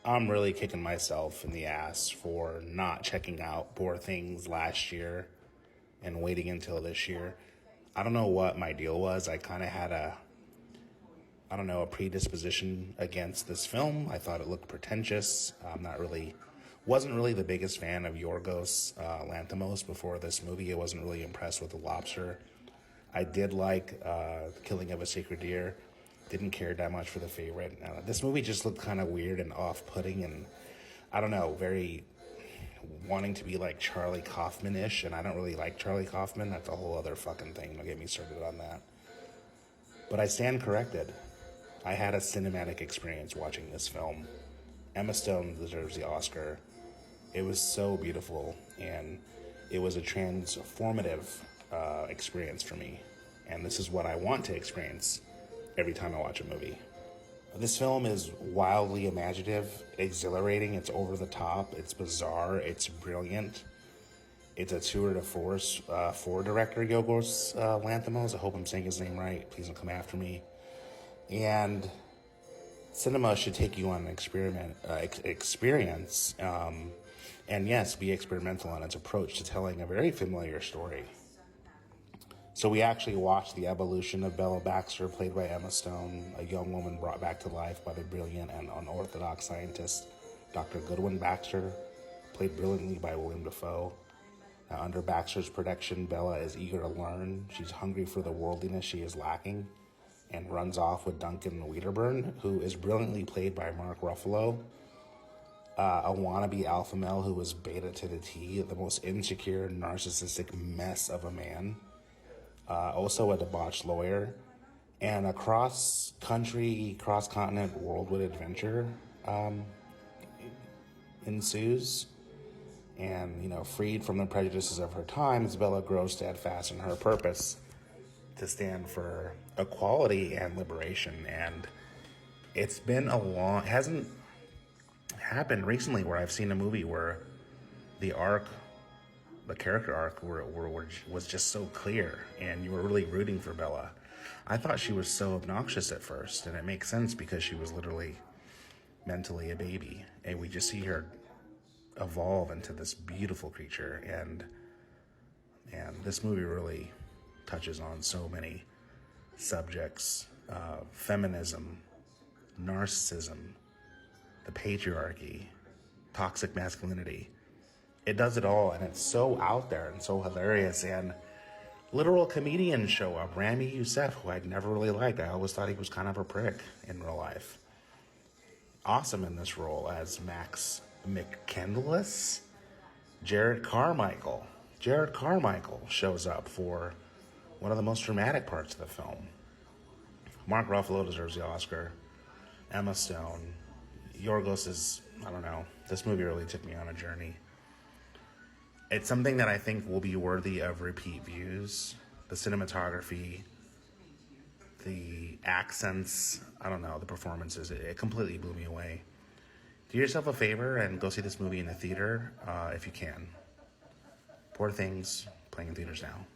I'm really kicking myself in the ass for not checking out Poor Things last year and waiting until this year. I don't know what my deal was. I kind of had a predisposition against this film. I thought it looked pretentious. Wasn't really the biggest fan of Yorgos Lanthimos before this movie. I wasn't really impressed with The Lobster. I did like The Killing of a Sacred Deer. Didn't care that much for The Favorite. This movie just looked kind of weird and off-putting, and I don't know, very wanting to be like Charlie Kaufman-ish, and I don't really like Charlie Kaufman. That's a whole other fucking thing. Don't get me started on that. But I stand corrected. I had a cinematic experience watching this film. Emma Stone deserves the Oscar. It was so beautiful, and it was a transformative experience for me. And this is what I want to experience every time I watch a movie. This film is wildly imaginative, exhilarating, it's over the top, it's bizarre, it's brilliant. It's a tour de force for director Yorgos Lanthimos. I hope I'm saying his name right. Please don't come after me. And cinema should take you on an experience, and yes, be experimental in its approach to telling a very familiar story. So we actually watched the evolution of Bella Baxter, played by Emma Stone, a young woman brought back to life by the brilliant and unorthodox scientist Dr. Goodwin Baxter, played brilliantly by William Dafoe. Now, under Baxter's protection, Bella is eager to learn. She's hungry for the worldliness she is lacking, and runs off with Duncan Wedderburn, who is brilliantly played by Mark Ruffalo, a wannabe alpha male who was beta to the T, the most insecure, narcissistic mess of a man. Also a debauched lawyer, and a cross-country, cross-continent worldwide adventure ensues. And, freed from the prejudices of her times, Bella grows steadfast in her purpose to stand for equality and liberation. And it's been it hasn't happened recently where I've seen a movie where the character arc was just so clear and you were really rooting for Bella. I thought she was so obnoxious at first, and it makes sense because she was literally mentally a baby, and we just see her evolve into this beautiful creature. And this movie really touches on so many subjects: feminism, narcissism, the patriarchy, toxic masculinity. It does it all, and it's so out there and so hilarious. And literal comedians show up. Rami Youssef, who I'd never really liked. I always thought he was kind of a prick in real life. Awesome in this role as Max McCandless. Jared Carmichael shows up for one of the most dramatic parts of the film. Mark Ruffalo deserves the Oscar. Emma Stone. Yorgos is, I don't know. This movie really took me on a journey. It's something that I think will be worthy of repeat views. The cinematography, the accents, I don't know, the performances, it completely blew me away. Do yourself a favor and go see this movie in the theater if you can. Poor Things, playing in theaters now.